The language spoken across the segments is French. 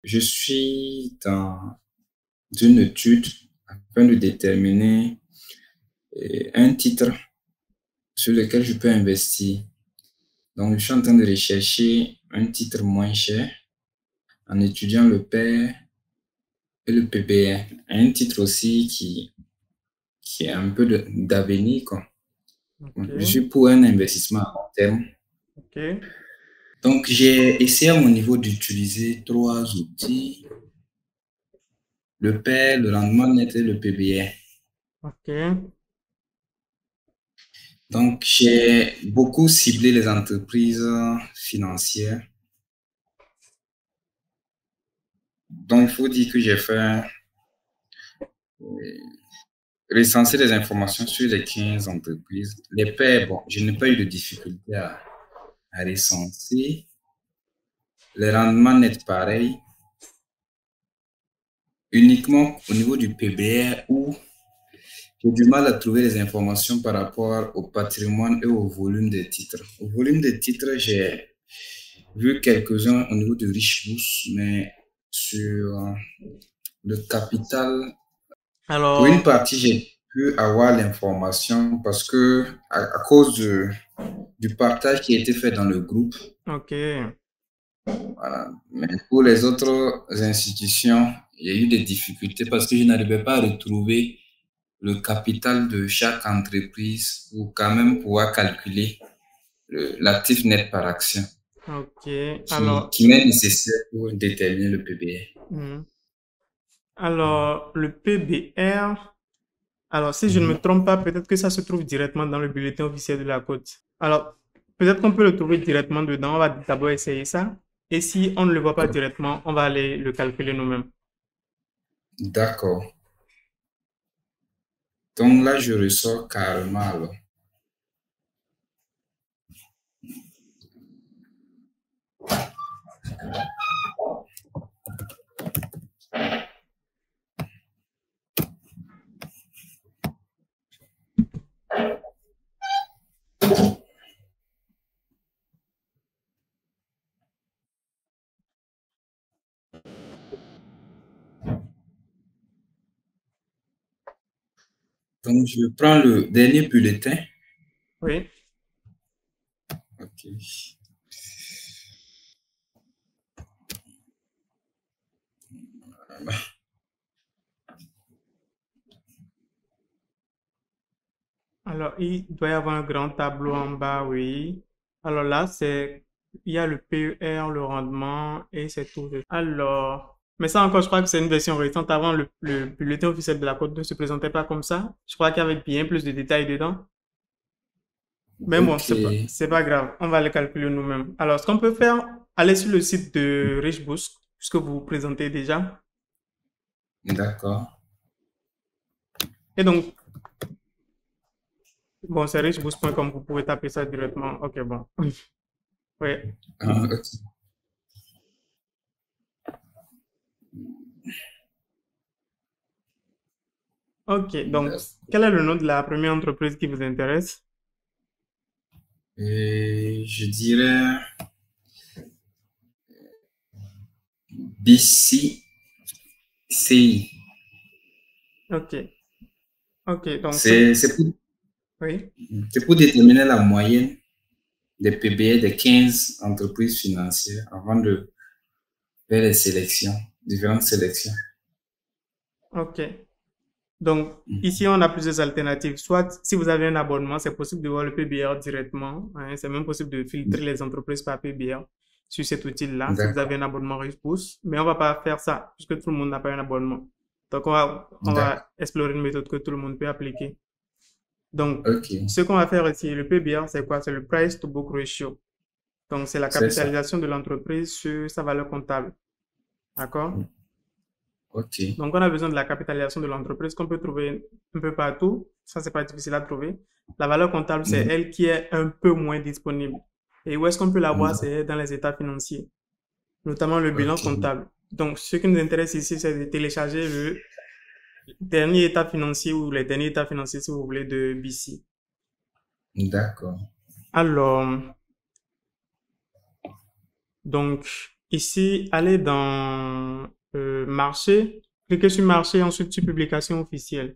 Je suis dans une étude afin de déterminer un titre sur lequel je peux investir. Donc, je suis en train de rechercher un titre moins cher en étudiant le pair et le PBR. Un titre aussi qui est un peu d'avenir, quoi. Ok, Je suis pour un investissement à long terme. ok, Donc, j'ai essayé à mon niveau d'utiliser trois outils, le pair, le rendement net et le PBR. ok. Donc, j'ai beaucoup ciblé les entreprises financières. Donc, il faut dire que j'ai fait recenser les informations sur les 15 entreprises. Les pairs, bon, je n'ai pas eu de difficulté à recenser. Les rendements nets, pareil. Uniquement au niveau du PBR où j'ai du mal à trouver les informations par rapport au patrimoine et au volume des titres. Au volume des titres, j'ai vu quelques-uns au niveau de Richboost, mais sur le capital, pour une Alors, partie, j'ai pu avoir l'information parce que à cause du partage qui a été fait dans le groupe, ok. voilà. Mais pour les autres institutions, il y a eu des difficultés parce que je n'arrivais pas à retrouver le capital de chaque entreprise pour quand même pouvoir calculer l'actif net par action Ok. qui m'est nécessaire pour déterminer le PBR. Hmm. Alors, le PBR, alors si je ne me Mhm. trompe pas, peut-être que ça se trouve directement dans le bulletin officiel de la Côte. Alors, peut-être qu'on peut le trouver directement dedans. On va d'abord essayer ça. Et si on ne le voit pas directement, on va aller le calculer nous-mêmes. D'accord. Donc là, je ressors carrément alors. Donc, je prends le dernier bulletin. Oui. Ok. Alors, il doit y avoir un grand tableau en bas, oui. Alors là, il y a le PER, le rendement, et c'est tout. Alors, mais ça encore, je crois que c'est une version récente. Avant, le bulletin officiel de la Côte ne se présentait pas comme ça. Je crois qu'il y avait bien plus de détails dedans. Mais bon, Ok. c'est pas grave. On va le calculer nous-mêmes. Alors, ce qu'on peut faire, aller sur le site de Richboost, puisque vous vous présentez déjà. D'accord. Et donc, bon, c'est richboost.com, vous pouvez taper ça directement. Ok, bon. Oui. Ah, ok. Ok, donc, quel est le nom de la première entreprise qui vous intéresse? Et je dirais BCCI. Ok, ok, donc, C'est pour, oui. c'est pour déterminer la moyenne des PBR des 15 entreprises financières avant de faire les sélections, différentes sélections. Ok. Donc, ici, on a plusieurs alternatives. Soit, si vous avez un abonnement, c'est possible de voir le PBR directement, hein. C'est même possible de filtrer les entreprises par PBR sur cet outil-là, si vous avez D'accord, un abonnement Riche-Pouce. Mais on va pas faire ça, puisque tout le monde n'a pas un abonnement. Donc, on d'accord, va explorer une méthode que tout le monde peut appliquer. Donc, ok, ce qu'on va faire ici, le PBR, c'est quoi? C'est le Price to Book Ratio. Donc, c'est la c'est ça, capitalisation de l'entreprise sur sa valeur comptable. D'accord? ok, Donc, on a besoin de la capitalisation de l'entreprise qu'on peut trouver un peu partout. Ça, c'est pas difficile à trouver. La valeur comptable, c'est mhm, elle qui est un peu moins disponible. Et où est-ce qu'on peut la voir? mhm, C'est dans les états financiers, notamment le bilan ok, comptable. Donc, ce qui nous intéresse ici, c'est de télécharger le dernier état financier ou les derniers états financiers, si vous voulez, de BC. d'accord, Alors, donc, Ici, allez dans marché, cliquez sur marché, ensuite sur publication officielle.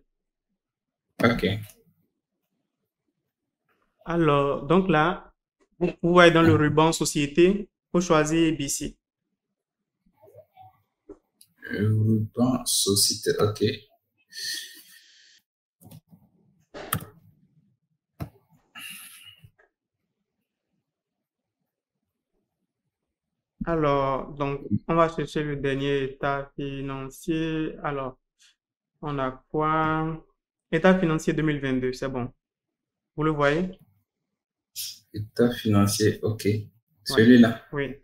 OK. Alors, donc là, vous voyez dans le ruban société, vous choisissez ABC. Ruban société. OK. Alors, donc, on va chercher le dernier état financier. Alors, on a quoi? État financier 2022, c'est bon. Vous le voyez? État financier. OK. Ouais. Celui-là. Oui.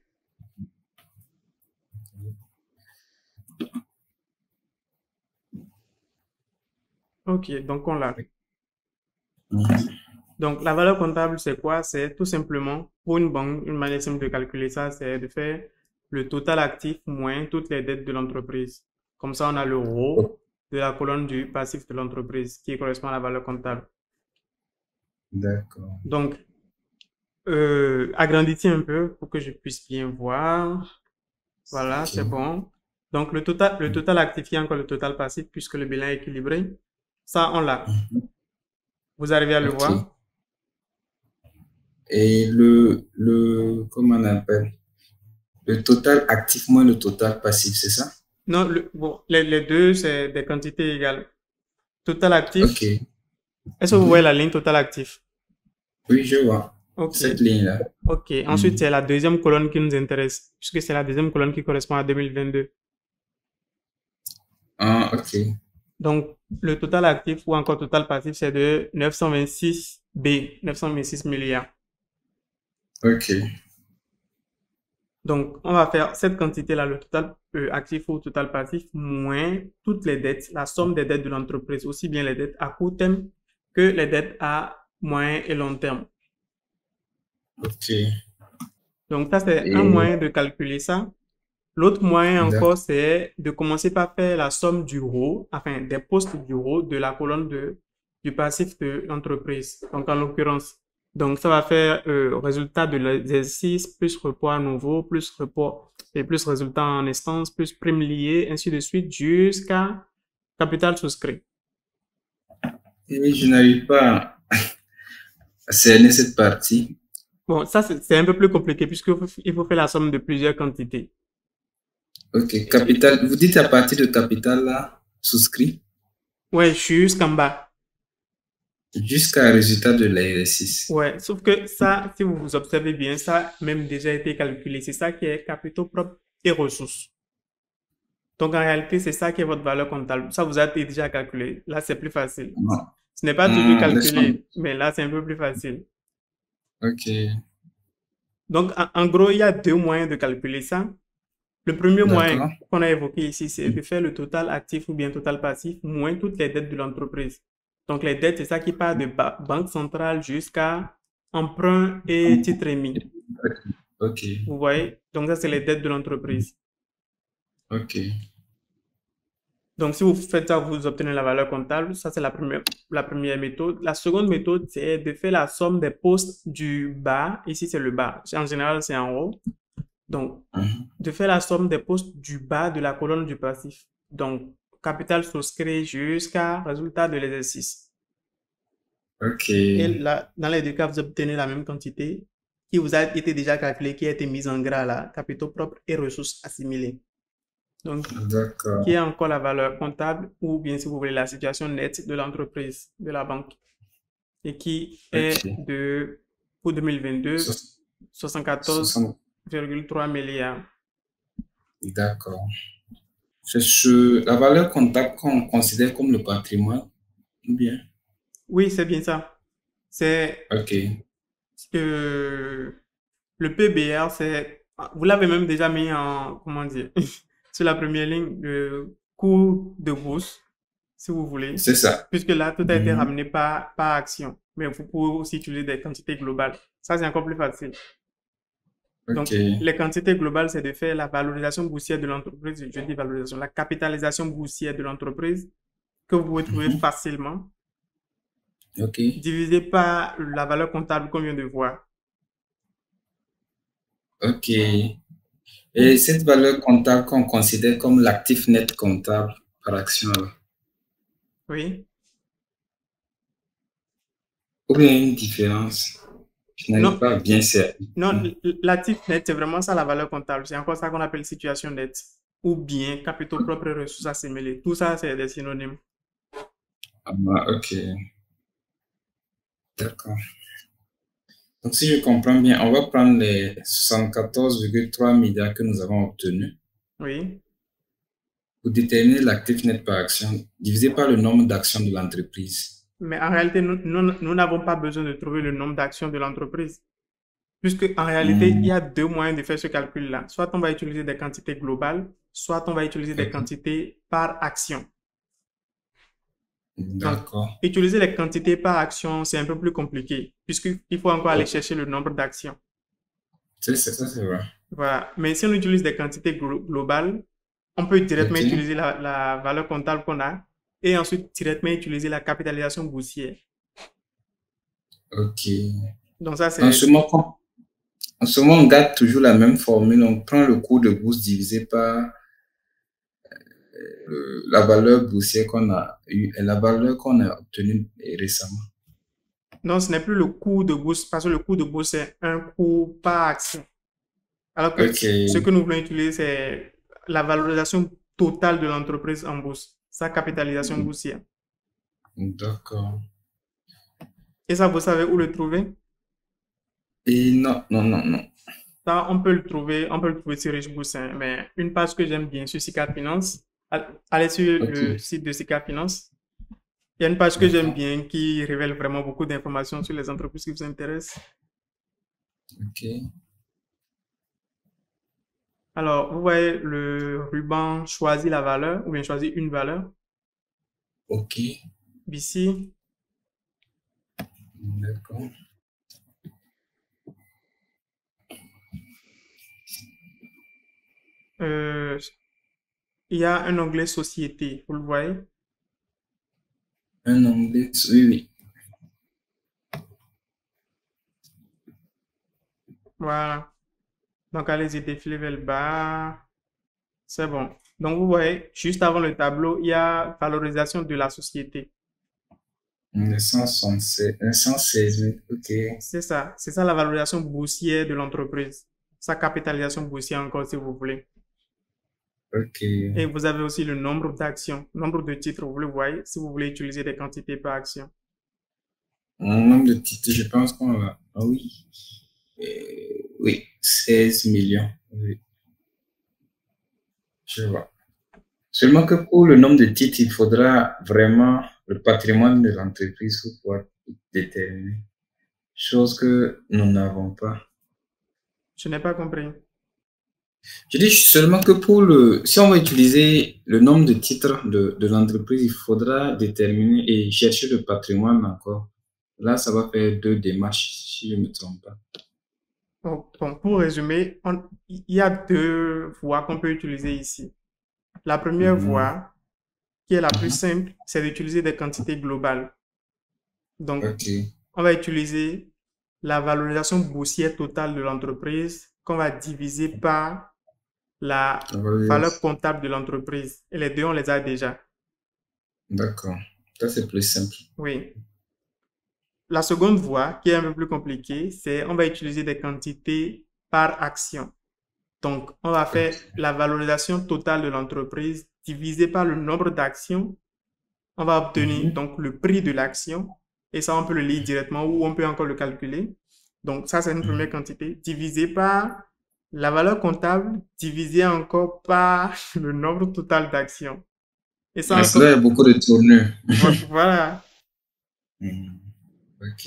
OK, donc on l'a. Mhm. Donc, la valeur comptable, c'est quoi? C'est tout simplement, pour une banque, une manière simple de calculer ça, c'est de faire le total actif moins toutes les dettes de l'entreprise. Comme ça, on a le Oh, RAW de la colonne du passif de l'entreprise qui correspond à la valeur comptable. d'accord. Donc, agrandissez un peu pour que je puisse bien voir. Voilà, c'est OK. bon. Donc, le total actif, il y a encore le total passif puisque le bilan est équilibré. Ça, on l'a. Mhm. Vous arrivez à le OK. voir? Et comment on appelle? Le total actif moins le total passif, c'est ça? Non, bon, les deux, c'est des quantités égales. Total actif. OK. Est-ce que vous voyez Mhm. la ligne total actif? Oui, je vois. OK. Cette ligne-là. OK. Ensuite, Mhm. c'est la deuxième colonne qui nous intéresse, puisque c'est la deuxième colonne qui correspond à 2022. Ah, OK. Donc, le total actif ou encore total passif, c'est de 926 B, 926 milliards. OK. Donc, on va faire cette quantité-là, le total actif ou total passif, moins toutes les dettes, la somme des dettes de l'entreprise, aussi bien les dettes à court terme que les dettes à moyen et long terme. OK. Donc, ça, c'est un Et moyen de calculer ça. L'autre moyen encore, d'accord. c'est de commencer par faire la somme du RAW, enfin des postes du RAW de la colonne du passif de l'entreprise. Donc, en l'occurrence, donc ça va faire résultat de l'exercice, plus report à nouveau, plus report et plus résultat en instance, plus prime liée, ainsi de suite, jusqu'à capital souscrit. Et je n'arrive pas à cerner cette partie. Bon, ça, c'est un peu plus compliqué puisqu'il faut faire la somme de plusieurs quantités. OK. Capital. Vous dites à partir de capital là, souscrit, Ouais, jusqu'en bas. jusqu'à résultat de l'exercice. Ouais, sauf que ça, si vous observez bien, ça a même déjà été calculé. C'est ça qui est capitaux propres et ressources. Donc, en réalité, c'est ça qui est votre valeur comptable. Ça vous a été déjà calculé. Là, c'est plus facile. Non. Ce n'est pas toujours Laisse-moi. calculé, mais là, c'est un peu plus facile. OK. Donc, en gros, il y a deux moyens de calculer ça. Le premier moyen D'accord. qu'on a évoqué ici, c'est de faire le total actif ou bien total passif moins toutes les dettes de l'entreprise. Donc, les dettes, c'est ça qui part de banque centrale jusqu'à emprunt et titres émis. OK. Vous voyez? Donc, ça, c'est les dettes de l'entreprise. OK. Donc, si vous faites ça, vous obtenez la valeur comptable. Ça, c'est la première méthode. La seconde méthode, c'est de faire la somme des postes du bas. Ici, c'est le bas. En général, c'est en haut. Donc, Mhm. de faire la somme des postes du bas de la colonne du passif. Donc, capital souscrit jusqu'à résultat de l'exercice. Et OK. là, dans les deux cas, vous obtenez la même quantité qui vous a été déjà calculée, qui a été mise en gras là, capitaux propres et ressources assimilées. Donc, qui D'accord. est encore la valeur comptable ou bien si vous voulez la situation nette de l'entreprise, de la banque et qui est OK. de, pour 2022, Soix- 60. 74,3 milliards. D'accord. C'est la valeur comptable qu'on considère comme le patrimoine, ou bien? Oui, c'est bien ça. C'est OK. euh, le PBR, vous l'avez même déjà mis en, comment dire, sur la première ligne, le cours de bourse, si vous voulez, C'est ça. puisque là, tout a été Mhm. ramené par action. Mais vous pouvez aussi utiliser des quantités globales. Ça, c'est encore plus facile. Donc, OK. les quantités globales, c'est de faire la valorisation boursière de l'entreprise. Je dis valorisation, la capitalisation boursière de l'entreprise que vous pouvez trouver Mhm. facilement, OK. divisé par la valeur comptable qu'on vient de voir. OK. Et cette valeur comptable qu'on considère comme l'actif net comptable par action, là, Oui. ou bien une différence, je n'arrive Non, pas à bien cerner. non, l'actif net, c'est vraiment ça la valeur comptable. C'est encore ça qu'on appelle situation nette. Ou bien capitaux propres et ressources assimilées. Tout ça, c'est des synonymes. Ah, ok, d'accord. Donc, si je comprends bien, on va prendre les 74,3 milliards que nous avons obtenus Oui. pour déterminer l'actif net par action divisé par le nombre d'actions de l'entreprise. Mais en réalité, nous n'avons pas besoin de trouver le nombre d'actions de l'entreprise. Puisque en réalité, il y Hmm, a deux moyens de faire ce calcul-là. Soit on va utiliser des quantités globales, soit on va utiliser des ok, quantités par action. Donc, d'accord. utiliser les quantités par action, c'est un peu plus compliqué, puisqu'il faut encore aller chercher le nombre d'actions. C'est ça, c'est vrai. Voilà. Mais si on utilise des quantités globales, on peut directement Ok, utiliser la valeur comptable qu'on a et ensuite directement utiliser la capitalisation boursière. ok. Donc ça, En c'est... ce moment, en ce moment, on garde toujours la même formule. On prend le cours de bourse divisé par la valeur boursière qu'on a eue et la valeur qu'on a obtenue récemment. Non, ce n'est plus le coût de bourse, parce que le coût de bourse, c'est un coût par action. Alors que Ok, ce que nous voulons utiliser, c'est la valorisation totale de l'entreprise en bourse, sa capitalisation boursière. d'accord. Et ça, vous savez où le trouver? Et non, non, non, non. Ça, on peut le trouver sur Richebourse, hein, mais une page que j'aime bien sur Sika Finance, allez sur Ok, le site de Sika Finance. Il y a une page que j'aime d'accord. bien qui révèle vraiment beaucoup d'informations sur les entreprises qui vous intéressent. Ok, Alors, vous voyez le ruban choisir la valeur ou bien choisir une valeur. ok, Ici, d'accord. euh, il y a un onglet société, vous le voyez? Un onglet, oui, oui. Voilà. Donc, allez-y, défilez vers le bas. C'est bon. Donc, vous voyez, juste avant le tableau, il y a valorisation de la société. 116 000, ok, C'est ça la valorisation boursière de l'entreprise. Sa capitalisation boursière encore, si vous voulez. ok. Et vous avez aussi le nombre d'actions, nombre de titres, vous le voyez, si vous voulez utiliser des quantités par action. Un nombre de titres, je pense qu'on va. Ah oui. Oui, 16 millions. Oui, je vois. Seulement que pour le nombre de titres, il faudra vraiment le patrimoine de l'entreprise pour pouvoir déterminer. Chose que nous n'avons pas. Je n'ai pas compris. Je dis seulement que pour si on va utiliser le nombre de titres de l'entreprise, il faudra déterminer et chercher le patrimoine encore. Là, ça va faire deux démarches, si je ne me trompe pas. Bon, pour résumer, il y a deux voies qu'on peut utiliser ici. La première Mhm, voie, qui est la plus mhm. simple, c'est d'utiliser des quantités globales. Donc, Ok. on va utiliser la valorisation boursière totale de l'entreprise qu'on va diviser par la On va dire- valeur comptable de l'entreprise. Et les deux, on les a déjà. D'accord. Ça, c'est plus simple. Oui. La seconde voie, qui est un peu plus compliquée, c'est on va utiliser des quantités par action. Donc, on va faire Ok. la valorisation totale de l'entreprise divisée par le nombre d'actions. On va obtenir Mhm, donc le prix de l'action. Et ça, on peut le lire directement ou on peut encore le calculer. Donc, ça, c'est une première mhm. quantité divisée par la valeur comptable divisée encore par le nombre total d'actions. Et ça Mais cela, il y encore, a beaucoup de tournures. voilà. Mhm. Ok.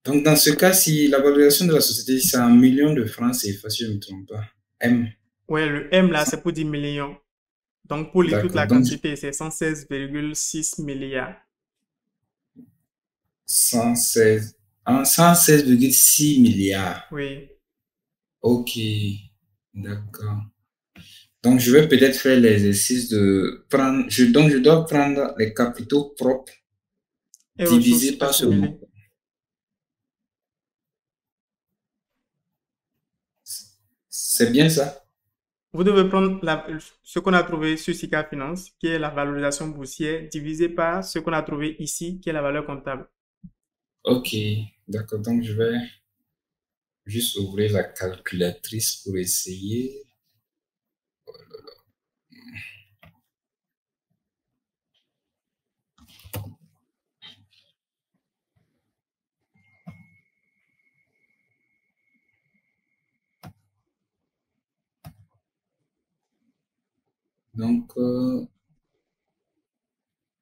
Donc, dans ce cas, si la valorisation de la société, c'est en millions de francs CFA, si je ne me trompe pas. M. Ouais, le M là, c'est pour 10 millions. Donc, pour lire toute D'accord. la Donc, quantité, c'est 116,6 milliards. 116, 116,6 milliards. Oui. Ok. D'accord. Donc, je vais peut-être faire l'exercice de prendre, donc je dois prendre les capitaux propres Et ressources divisés par ce assimilées. montant. C'est bien ça? Vous devez prendre ce qu'on a trouvé sur Sika Finance, qui est la valorisation boursière, divisé par ce qu'on a trouvé ici, qui est la valeur comptable. Ok, d'accord. Donc, je vais juste ouvrir la calculatrice pour essayer. Donc,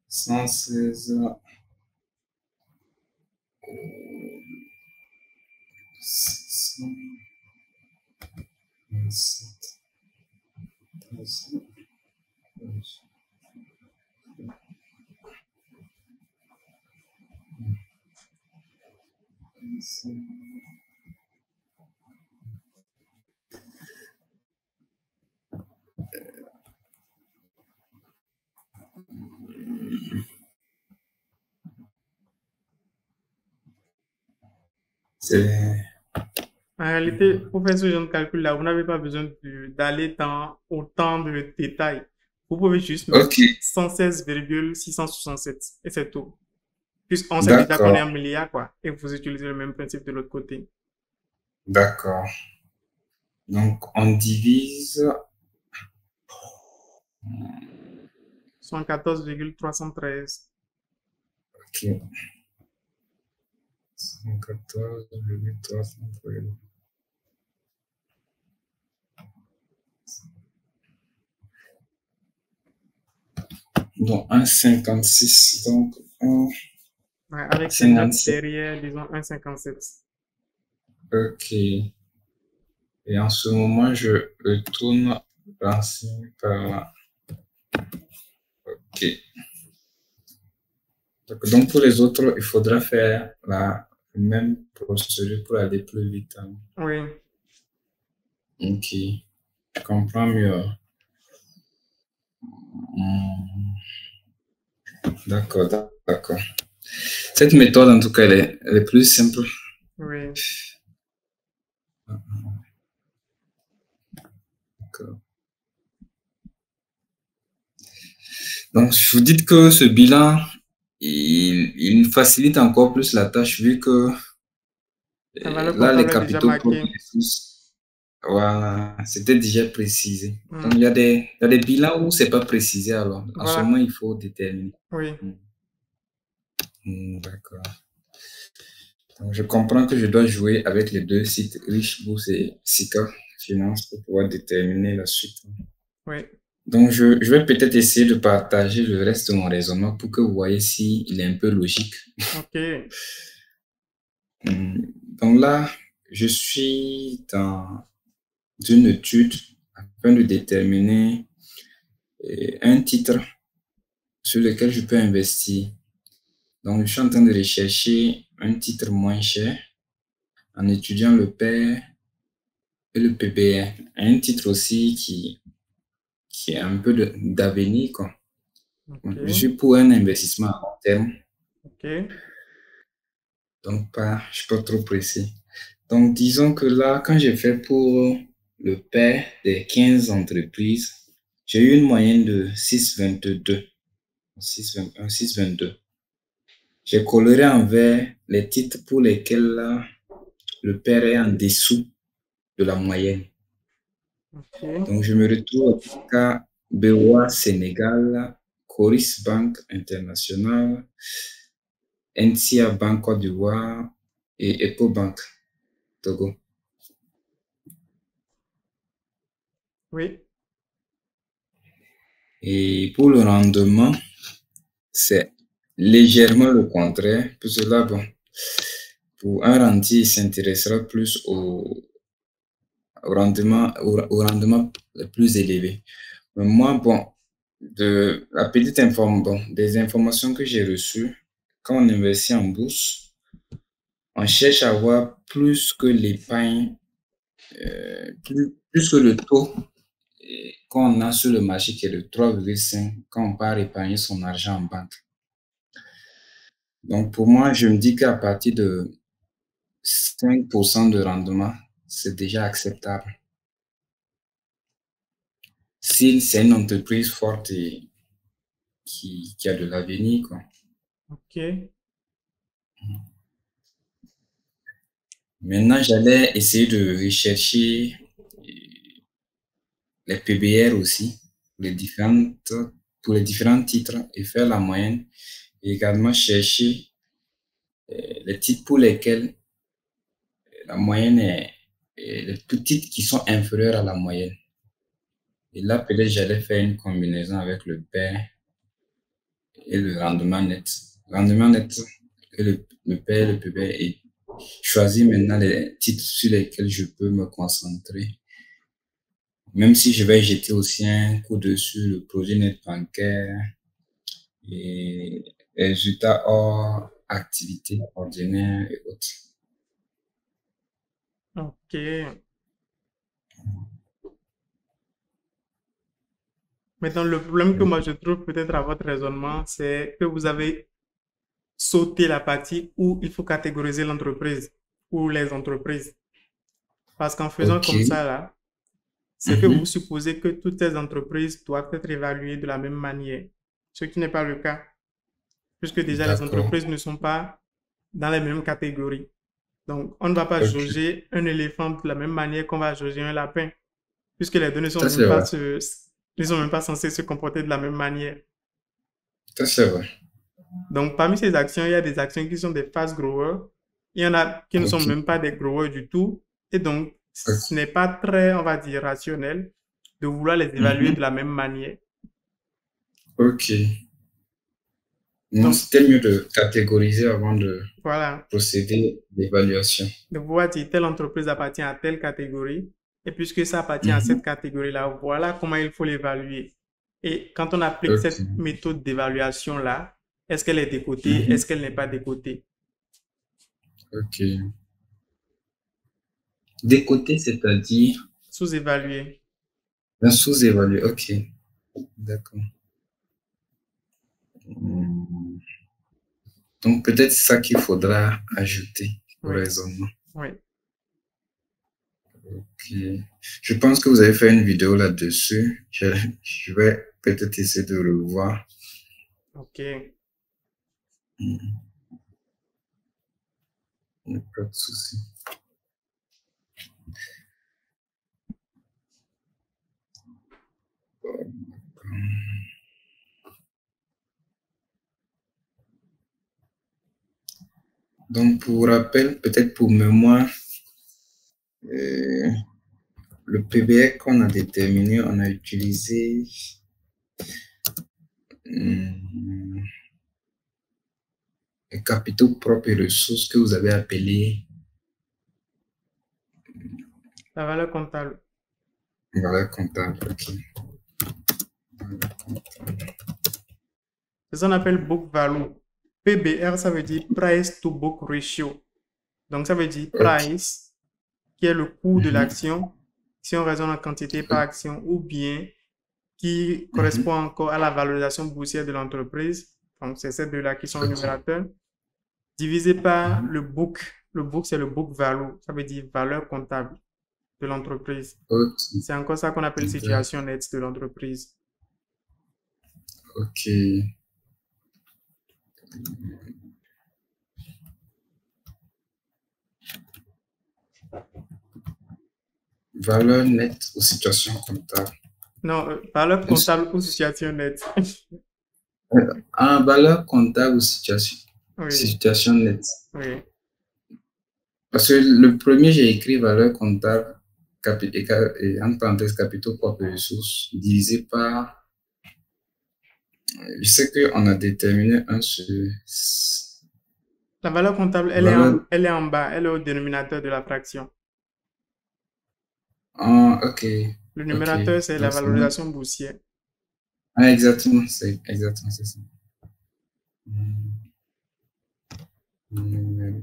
116, 627, 13, c'est... En réalité, pour faire ce genre de calcul-là, vous n'avez pas besoin d'aller dans autant de détails. Vous pouvez juste mettre Ok, 116,667 et c'est tout. Puisqu'on sait déjà qu'on est d'accord, en milliard, quoi. Et vous utilisez le même principe de l'autre côté. d'accord. Donc, on divise. 114,313. Ok, 114,313. Donc, 1,56. Donc, Ouais, avec les notes 1,57. derrière, disons 1,57. Ok. Et en ce moment, je retourne l'ancien par là. Ok. Donc, pour les autres, il faudra faire la même procédure pour aller plus vite, hein. Oui. Ok. Je comprends mieux. Hmm. D'accord, d'accord. Cette méthode, en tout cas, elle est plus simple. Oui. D'accord. Donc, vous dites que ce bilan, il facilite encore plus la tâche vu que La valeur là, les comptable est déjà capitaux propres marquée. des sources, voilà, c'était déjà précisé. Donc, Hmm. il y a des bilans où c'est pas précisé alors. En ce moment, Voilà. il faut déterminer. Oui. Hmm. D'accord. Donc, je comprends que je dois jouer avec les deux sites Rich Bourse et Sika Finance pour pouvoir déterminer la suite. Oui. Donc, je vais peut-être essayer de partager le reste de mon raisonnement pour que vous voyez s'il est un peu logique. OK. Donc là, je suis dans une étude afin de déterminer un titre sur lequel je peux investir. Donc, je suis en train de rechercher un titre moins cher en étudiant le pair et le PBR. Un titre aussi qui est un peu d'avenir, quoi. Je OK. suis pour un investissement à long terme, OK. donc je suis pas trop pressé. Donc, disons que là, quand j'ai fait pour le pair des 15 entreprises, j'ai eu une moyenne de 6,22, 6,21, 6,22. J'ai coloré en vert les titres pour lesquels là, le pair est en dessous de la moyenne. OK. Donc, je me retrouve à BOA Sénégal, Coris Bank International, NCA Bank Côte d'Ivoire et EcoBank Togo. Oui. Et pour le rendement, c'est légèrement le contraire. Pour cela, bon, pour un rentier, il s'intéressera plus au rendement le plus élevé. Mais moi, bon, des informations que j'ai reçues, quand on investit en bourse, on cherche à avoir plus que l'épargne, plus que le taux qu'on a sur le marché qui est de 3,5 quand on part épargner son argent en banque. Donc, pour moi, je me dis qu'à partir de 5% de rendement, c'est déjà acceptable. si c'est une entreprise forte et qui a de l'avenir, quoi. OK. Maintenant, j'allais essayer de rechercher les PBR aussi, pour les différents titres et faire la moyenne. Et également chercher les titres pour lesquels la moyenne est les petites qui sont inférieures à la moyenne. Et là, peut-être j'allais faire une combinaison avec le pair et le rendement net. Rendement net et le pair et le PBR et choisir maintenant les titres sur lesquels je peux me concentrer. Même si je vais jeter aussi un coup dessus le produit net bancaire et les résultats hors activité ordinaire et autres. OK. Maintenant, le problème que moi je trouve peut-être à votre raisonnement, c'est que vous avez sauté la partie où il faut catégoriser l'entreprise ou les entreprises. Parce qu'en faisant Ok. comme ça, là, c'est que vous Mhm. supposez que toutes les entreprises doivent être évaluées de la même manière, ce qui n'est pas le cas, puisque déjà les D'accord. entreprises ne sont pas dans les mêmes catégories. Donc, on ne va pas Ok. jauger un éléphant de la même manière qu'on va jauger un lapin, puisque les données sont Ça, même c'est pas vrai. ils sont même pas censés se comporter de la même manière. Ça, c'est vrai. Donc, parmi ces actions, il y a des actions qui sont des fast growers. Il y en a qui ne sont Ok. même pas des growers du tout. Et donc, ce Ok. n'est pas très, on va dire, rationnel de vouloir les évaluer de Mhm. la même manière. Ok. Non, Donc, c'était mieux de catégoriser avant de voilà. procéder à l'évaluation. De pouvoir dire telle entreprise appartient à telle catégorie. Et puisque ça appartient à cette Mhm. catégorie-là, voilà comment il faut l'évaluer. Et quand on applique Ok. cette méthode d'évaluation-là, est-ce qu'elle est décotée? Mhm. Est-ce qu'elle n'est pas décotée? Ok. Décoté, c'est-à-dire Sous-évaluée. un sous-évalué. Ok. D'accord. Hmm. Donc, peut-être ça qu'il faudra ajouter au Oui, raisonnement. oui. Ok. Je pense que vous avez fait une vidéo là-dessus. Je vais peut-être essayer de le voir. OK. Hmm. Pas de souci. Donc, pour rappel, peut-être pour mémoire, euh, le PBR qu'on a déterminé, on a utilisé hum, les capitaux propres et ressources que vous avez appelés La valeur comptable. valeur comptable. Ok. C'est ce qu'on appelle book value. PBR, ça veut dire price to book ratio. Donc, ça veut dire Ok. price, qui est le coût de Mhm. l'action, si on raisonne en quantité par action, ou bien qui correspond Mhm. encore à la valorisation boursière de l'entreprise. Donc, c'est ces deux-là qui sont Ok. numérateurs, divisé par Mhm. le book. Le book, c'est le book value. Ça veut dire valeur comptable de l'entreprise. Ok. C'est encore ça qu'on appelle situation nette de l'entreprise. Ok. Valeur nette ou situation comptable. Non, valeur comptable ou situation nette. En valeur comptable ou situation, Oui, situation nette. oui. Parce que le premier, j'ai écrit valeur comptable, entre parenthèses, capitaux propres et ressources, divisé par, je sais qu'on a déterminé un sur La valeur comptable, valeur, elle est en bas, elle est au dénominateur de la fraction. ok, Le ok. numérateur, c'est la Donc, valorisation boursière. exactement, c'est exactement, c'est ça. Hmm. Hmm.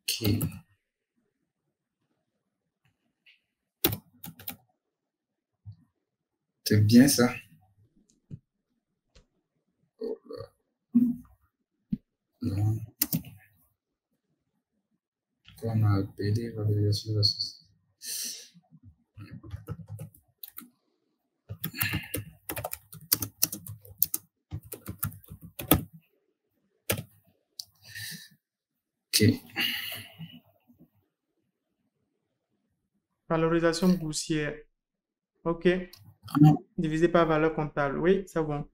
Ok, c'est bien ça. Donc, qu'on a appelé valorisation de la société. Ok. Valorisation boursière. OK. Ah, Divisé par valeur comptable. Oui, c'est bon.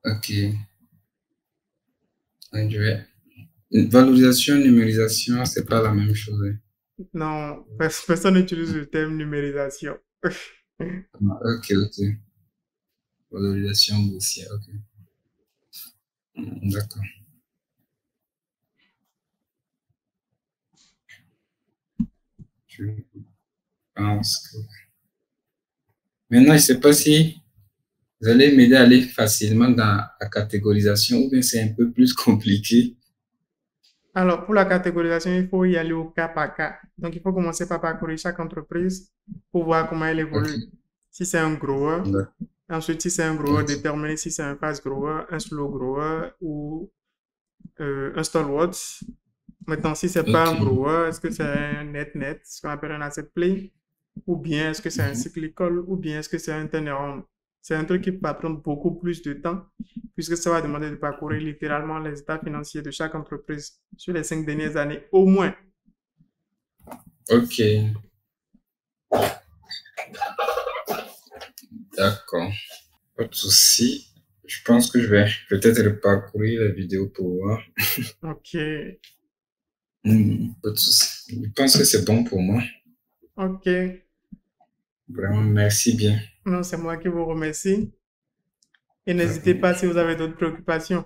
ok. Donc, je vais. Valorisation, numérisation, c'est pas la même chose, hein. Non, personne n'utilise le terme numérisation. Ah, ok, ok. Valorisation boursière, ok. D'accord. Je pense que. Maintenant, je sais pas si vous allez m'aider à aller facilement dans la catégorisation ou bien c'est un peu plus compliqué. Alors, pour la catégorisation, il faut y aller au cas par cas. Donc, il faut commencer par parcourir chaque entreprise pour voir comment elle Ok. évolue. Si c'est un grower, D'accord. ensuite, si c'est un grower, Ok. déterminer si c'est un fast grower, un slow grower ou un stalwart. Maintenant, si c'est pas Ok. un grower, est-ce que c'est un net, ce qu'on appelle un asset play, ou bien est-ce que c'est un Mhm. cyclical, ou bien est-ce que c'est un turnaround. C'est un truc qui va prendre beaucoup plus de temps, puisque ça va demander de parcourir littéralement les états financiers de chaque entreprise sur les 5 dernières années, au moins. Ok. D'accord. Pas de souci. Je pense que je vais peut-être parcourir la vidéo pour voir. Ok, Pas de souci. Je pense que c'est bon pour moi. ok. Vraiment, merci bien. Non, c'est moi qui vous remercie. Et n'hésitez Vraiment. pas si vous avez d'autres préoccupations.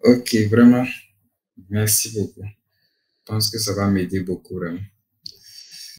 Ok, vraiment, merci beaucoup. Je pense que ça va m'aider beaucoup, vraiment.